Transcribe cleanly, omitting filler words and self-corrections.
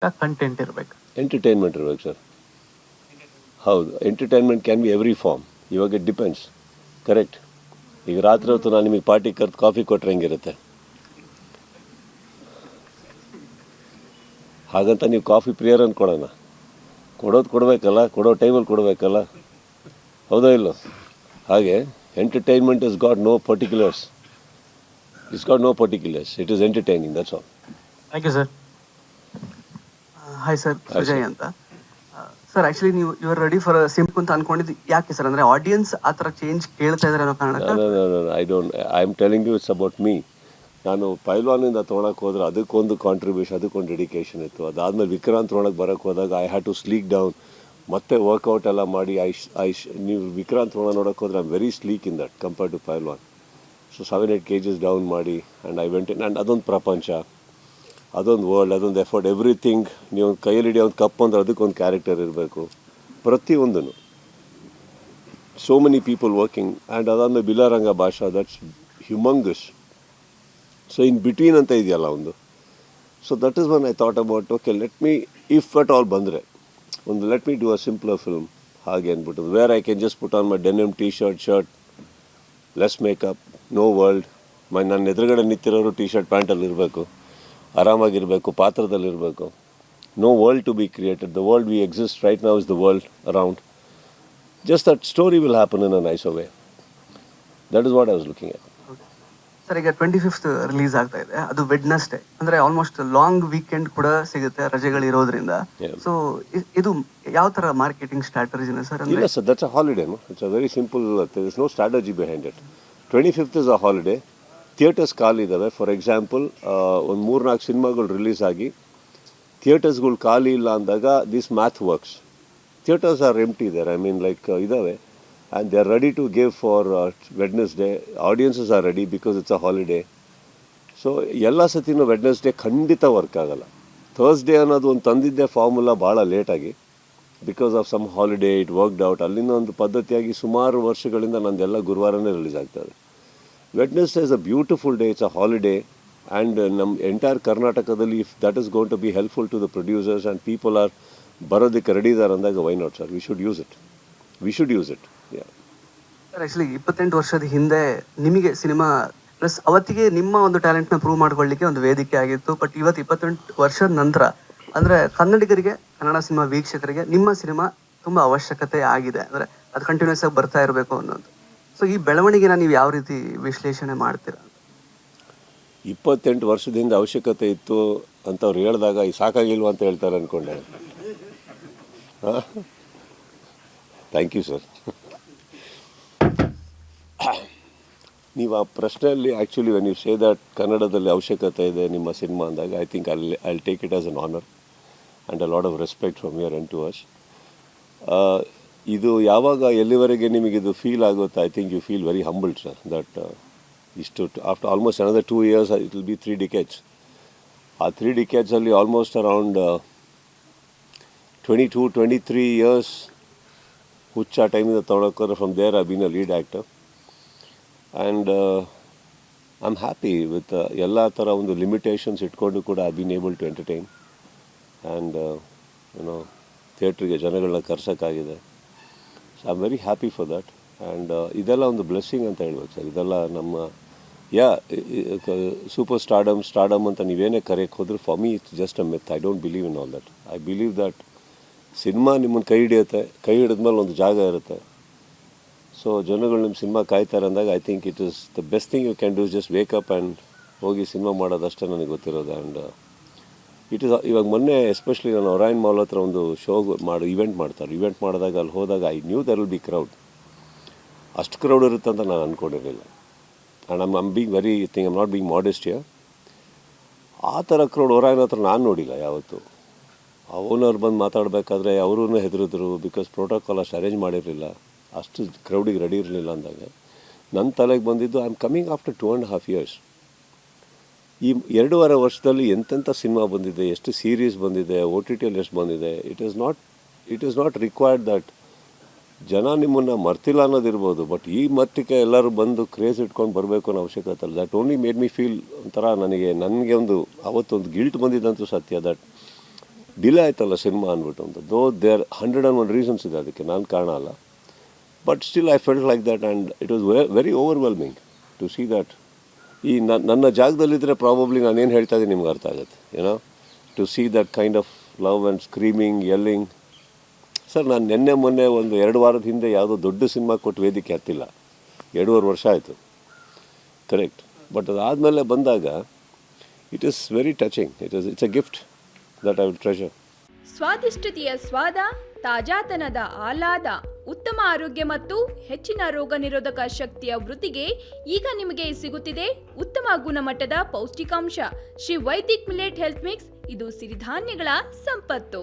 Content ಇರಬೇಕು. Entertainment ಇರಬೇಕು sir. ಹೌದು, entertainment can be every form. ಇವಾಗ ಇಟ್ ಡಿಪೆಂಡ್ಸ್. ಕರೆಕ್ಟ್. ಈಗ ರಾತ್ರಿ ಹೊತ್ತು ನಾನು ನಿಮಗೆ ಪಾರ್ಟಿ ಕರೆದು ಕಾಫಿ ಕೊಟ್ಟರೆ ಹೆಂಗಿರುತ್ತೆ? ಹಾಗಂತ ನೀವು ಕಾಫಿ ಪ್ರಿಯರ್ ಅಂದ್ಕೊಡೋಣ. ಕೊಡಬೇಕಲ್ಲ, ಕೊಡೋ ಟೈಮಲ್ಲಿ ಕೊಡಬೇಕಲ್ಲ. ಹೌದಾ ಇಲ್ಲೋ? ಹಾಗೆ entertainment is got no particulars. It's got no particulars. It is entertaining, that's all. Thank you sir. Hi sir, Sujay ಅಂತ. ಸರ್ ಆ್ಯಕ್ಚುಲಿ ನೀವು you are ready for simp ಅಂತ ಅನ್ಕೊಂಡಿದ್ದು ಯಾಕೆ ಸರ್? ಅಂದರೆ ಆಡಿಯನ್ಸ್ ಆ ಥರ ಚೇಂಜ್ ಕೇಳ್ತಾ ಇದ್ದಾರೆ ಅನ್ನೋ ಕಾರಣಕ್ಕೆ. I am telling you it's about me. ನಾನು ಪೈಲ್ವಾನಿಂದ ತೊಗೊಳಕ್ಕೆ ಹೋದ್ರೆ ಅದಕ್ಕೊಂದು ಕಾಂಟ್ರಿಬ್ಯೂಷನ್, ಅದಕ್ಕೊಂದು ಡೆಡಿಕೇಶನ್ ಇತ್ತು. ಅದಾದಮೇಲೆ ವಿಕ್ರಾಂತ್ ತೊಗೊಳಕ್ಕೆ ಬರೋಕ್ಕೆ ಹೋದಾಗ I had to sleek down. ಮತ್ತೆ ವರ್ಕೌಟ್ ಎಲ್ಲ ಮಾಡಿ ನೀವು ವಿಕ್ರಾಂತ್ ನೋಡೋಕ್ಕೆ ಹೋದ್ರೆ I am very sleek in that compared to Pailwan. So 7-8 kgs down ಮಾಡಿ and I went in. And ಅದೊಂದು ಪ್ರಪಂಚ, ಅದೊಂದು ವರ್ಲ್ಡ್, ಅದೊಂದು ಎಫರ್ಟ್, ಎವ್ರಿಥಿಂಗ್. ನೀವು ಕೈಯಲ್ಲಿ ಹಿಡಿಯೋ ಒಂದು ಕಪ್ ಅಂದ್ರೆ ಅದಕ್ಕೊಂದು ಕ್ಯಾರೆಕ್ಟರ್ ಇರಬೇಕು, ಪ್ರತಿಯೊಂದೂ. So many people working. And ಅದಾದಮೇಲೆ ಬಿಲಾರಂಗ ಭಾಷಾ, that's humongous. So in between ಅಂತ ಇದೆಯಲ್ಲ ಒಂದು. So that is one I thought about, okay let me, if at all ಬಂದರೆ ಒಂದು let me do a simpler film. ಹಾಗೆ ಅಂದ್ಬಿಟ್ಟು where I can just put on my denim shirt, less makeup, no world. ನನ್ನ ಎದುರುಗಡೆ ನಿಂತಿರೋರು shirt ಪ್ಯಾಂಟಲ್ಲಿ ಇರಬೇಕು, ಆರಾಮಾಗಿರಬೇಕು, ಪಾತ್ರದಲ್ಲಿರಬೇಕು. No world to be created. The world we exist right now is the world around. Just that story will happen in a nice way. That is what I was looking at. Sir ಈಗ 25th release ಆಗ್ತಾ ಇದೆ, ಅದು Wednesday, ಅಂದರೆ almost long weekend ಕೂಡ ಸಿಗುತ್ತೆ ರಜೆಗಳಿರೋದ್ರಿಂದ. So ಇದು ಯಾವ ಥರ ಮಾರ್ಕೆಟಿಂಗ್ ಸ್ಟ್ರಾಟಜಿನ ಸರ್? ಇಲ್ಲ sir, that's a holiday. It's a very simple. There is no strategy behind it. 25th is a holiday. Theatres ಖಾಲಿ ಇದ್ದಾವೆ. ಫಾರ್ ಎಕ್ಸಾಂಪಲ್, ಒಂದು 3-4 ಸಿನಿಮಾಗಳು ರಿಲೀಸ್ ಆಗಿ ಥಿಯೇಟರ್ಸ್ಗಳು ಖಾಲಿ ಇಲ್ಲ ಅಂದಾಗ this math works. Theatres are empty there, I mean like ಇದ್ದಾವೆ. And they are ready to give for Wednesday. Audiences are ready because it's a holiday. So ಎಲ್ಲ ಸತಿನೂ ವೆಡ್ನೆಸ್ಡೇ ಖಂಡಿತ ವರ್ಕ್ ಆಗಲ್ಲ. ಥರ್ಸ್ಡೇ ಅನ್ನೋದು ಒಂದು ತಂದಿದ್ದೆ ಫಾರ್ಮುಲಾ ಭಾಳ ಲೇಟಾಗಿ, because of some holiday it worked out. ಅಲ್ಲಿಂದ ಒಂದು ಪದ್ಧತಿಯಾಗಿ ಸುಮಾರು ವರ್ಷಗಳಿಂದ ನಂದೆಲ್ಲ ಗುರುವಾರನೇ ರಿಲೀಸ್ ಆಗ್ತದೆ. Wednesday is a beautiful day, it's a holiday. And ನಮ್ಮ ಎಂಟೈರ್ ಕರ್ನಾಟಕದಲ್ಲಿ if that is going to be helpful to the producers and people are ಬರೋದಕ್ಕೆ ರೆಡಿ ಇದ್ದಾರೆ ಅಂದಾಗ why not sir? We should use it. Sir actually 28 ವರ್ಷದ ಹಿಂದೆ ನಿಮಗೆ cinema plus ಅವತ್ತಿಗೆ ನಿಮ್ಮ ಒಂದು ಟ್ಯಾಲೆಂಟ್ನ ಪ್ರೂವ್ ಮಾಡ್ಕೊಳ್ಳಿಕ್ಕೆ ಒಂದು ವೇದಿಕೆ ಆಗಿತ್ತು. ಬಟ್ ಇವತ್ತು 28 ವರ್ಷದ ನಂತರ ಅಂದರೆ ಕನ್ನಡಿಗರಿಗೆ, ಕನ್ನಡ ಸಿನಿಮಾ ವೀಕ್ಷಕರಿಗೆ ನಿಮ್ಮ ಸಿನಿಮಾ ತುಂಬ ಅವಶ್ಯಕತೆ ಆಗಿದೆ. ಅಂದರೆ ಅದು ಕಂಟಿನ್ಯೂಸ್ ಆಗಿ ಬರ್ತಾ ಇರಬೇಕು ಅನ್ನೋದು. ಸೊ ಈ ಬೆಳವಣಿಗೆನ ನೀವು ಯಾವ ರೀತಿ ವಿಶ್ಲೇಷಣೆ ಮಾಡ್ತೀರಾ? 28 ವರ್ಷದಿಂದ ಅವಶ್ಯಕತೆ ಇತ್ತು ಅಂತ ಅವ್ರು ಹೇಳಿದಾಗ ಈ ಸಾಕಾಗಿಲ್ವ ಅಂತ ಹೇಳ್ತಾರೆ ಅಂದ್ಕೊಂಡೆ. ಹಾಂ, ಥ್ಯಾಂಕ್ ಯು ಸರ್. ನೀವು ಆ ಪ್ರಶ್ನೆಯಲ್ಲಿ actually when you say that ಕನ್ನಡದಲ್ಲಿ ಅವಶ್ಯಕತೆ ಇದೆ ನಿಮ್ಮ ಸಿನಿಮಾ ಅಂದಾಗ, I think I take it as an honour and a lot of respect from your end to us. ಇದು ಯಾವಾಗ ಎಲ್ಲಿವರೆಗೆ ನಿಮಗಿದು ಫೀಲ್ ಆಗುತ್ತೆ, I think you feel very humbled sir, that ಇಷ್ಟು after almost another 2 years it will be 3 decades. ಆ 3 decadesಲ್ಲಿ almost around 22-23 years Huchcha ಟೈಮಿಂದ ತೊಗೊಳಕ್ಕೋದ್ರೆ from there I been a lead actor. And I am happy with ಎಲ್ಲ ಥರ ಒಂದು limitations ಇಟ್ಕೊಂಡು ಕೂಡ I been able to entertain. And you know ಥಿಯೇಟ್ರಿಗೆ ಜನಗಳನ್ನ ಕರ್ಸೋಕ್ಕಾಗಿದೆ. So I am very happy for that. And ಇದೆಲ್ಲ ಒಂದು ಬ್ಲೆಸ್ಸಿಂಗ್ ಅಂತ ಹೇಳ್ಬೇಕು ಸರ್. ಇದೆಲ್ಲ ನಮ್ಮ ಸೂಪರ್ ಸ್ಟಾರ್ಡಮ್ ಅಂತ ನೀವೇನೇ ಕರೆಯೋಕ್ಕೆ ಹೋದ್ರೆ for me it's just a myth. I don't believe in all that. I believe that cinema ನಿಮ್ಮನ್ನು ಕೈ ಹಿಡಿಯುತ್ತೆ, ಕೈ ಹಿಡಿದ್ಮೇಲೆ ಒಂದು ಜಾಗ ಇರುತ್ತೆ. ಸೊ ಜನಗಳು ನಿಮ್ಮ ಸಿನಿಮಾ ಕಾಯ್ತಾರೆ ಅಂದಾಗ I think it is the best thing you can do, just wake up and ಹೋಗಿ ಸಿನಿಮಾ ಮಾಡೋದಷ್ಟೇ ನನಗೆ ಗೊತ್ತಿರೋದು. ಆ್ಯಂಡ್ ಇಟ್ ಈಸ್ ಇವಾಗ ಮೊನ್ನೆ ಎಸ್ಪೆಷಲಿ ನಾನು ಒರಾಯನ್ ಮಾಲ್ ಹತ್ರ ಒಂದು ಇವೆಂಟ್ ಮಾಡ್ತಾರೆ. ಇವೆಂಟ್ ಮಾಡಿದಾಗ ಅಲ್ಲಿ ಹೋದಾಗ I knew there will be crowd. ಅಷ್ಟು ಕ್ರೌಡ್ ಇರುತ್ತೆ ಅಂತ ನಾನು ಅಂದ್ಕೊಂಡಿರಲಿಲ್ಲ. And I'm being very thing, I'm not being modest here. ಆ ಥರ ಕ್ರೌಡ್ ಒರಾಯನ್ ಹತ್ರ ನಾನು ನೋಡಿಲ್ಲ ಯಾವತ್ತು. ಓನರ್ ಬಂದು ಮಾತಾಡಬೇಕಾದ್ರೆ ಅವರೂ ಹೆದರಿದ್ರು, ಬಿಕಾಸ್ ಪ್ರೋಟೋಕಾಲ್ ಅಷ್ಟು ಅರೇಂಜ್ ಮಾಡಿರಲಿಲ್ಲ, ಅಷ್ಟು ಕ್ರೌಡಿಗೆ ರೆಡಿ ಇರಲಿಲ್ಲ ಅಂದಾಗ ನನ್ನ ತಲೆಗೆ ಬಂದಿದ್ದು I am coming after 2.5 years. ಈ 2.5 ವರ್ಷದಲ್ಲಿ ಎಂತೆಂಥ ಸಿನಿಮಾ ಬಂದಿದೆ, ಎಷ್ಟು ಸೀರೀಸ್ ಬಂದಿದೆ, OTTಯಲ್ಲಿ ಎಷ್ಟು ಬಂದಿದೆ. It is not required that ಜನ ನಿಮ್ಮನ್ನು ಮರ್ತಿಲ್ಲ ಅನ್ನೋದಿರ್ಬೋದು, ಬಟ್ ಈ ಮಟ್ಟಕ್ಕೆ ಎಲ್ಲರೂ ಬಂದು ಕ್ರೇಜ್ ಇಟ್ಕೊಂಡು ಬರಬೇಕು ಅನ್ನೋ ಅವಶ್ಯಕತೆ ಅಲ್ಲ. That only made me feel ಒಂಥರ ನನಗೆ ಒಂದು ಅವತ್ತೊಂದು ಗಿಲ್ಟ್ ಬಂದಿದ್ದಂತೂ ಸತ್ಯ. ದಟ್ ಡಿಲೇ ಆಯ್ತಲ್ಲ ಸಿನಿಮಾ ಅಂದ್ಬಿಟ್ಟು ಅಂತ. ದೋ ದೇರ್ 101 ರೀಸನ್ಸ್ ಇದೆ ಅದಕ್ಕೆ, ನಾನು ಕಾರಣ ಅಲ್ಲ. But still I felt like that and it was very overwhelming to see that. ಈ ನನ್ನ ಜಾಗದಲ್ಲಿದ್ದರೆ ಪ್ರಾಬಬ್ಲಿ ನಾನೇನು ಹೇಳ್ತಾ ಇದ್ದೀನಿ ನಿಮ್ಗೆ ಅರ್ಥ ಆಗುತ್ತೆ, ಏನೋ to see that kind of love and screaming, yelling. Sir, ನಾನು ಮೊನ್ನೆ ಒಂದು 2 ವಾರದ ಹಿಂದೆ ಯಾವುದೋ ದೊಡ್ಡ ಸಿನಿಮಾ ಕೊಟ್ಟು ವೇದಿಕೆ ಹತ್ತಿಲ್ಲ, 2.5 ವರ್ಷ ಆಯಿತು, ಕರೆಕ್ಟ್. ಬಟ್ ಅದಾದಮೇಲೆ ಬಂದಾಗ it is very touching. It's a gift that I will treasure. ಸ್ವಾದಿಷ್ಟತೆಯ ಸ್ವಾದ, ತಾಜಾತನದ ಆಹ್ಲಾದ, ಉತ್ತಮ ಆರೋಗ್ಯ ಮತ್ತು ಹೆಚ್ಚಿನ ರೋಗ ನಿರೋಧಕ ಶಕ್ತಿಯ ವೃದ್ಧಿಗೆ ಈಗ ನಿಮಗೆ ಸಿಗುತ್ತಿದೆ ಉತ್ತಮ ಗುಣಮಟ್ಟದ ಪೌಷ್ಟಿಕಾಂಶ Shri Vaidik millet health mix. ಇದು ಸಿರಿಧಾನ್ಯಗಳ ಸಂಪತ್ತು.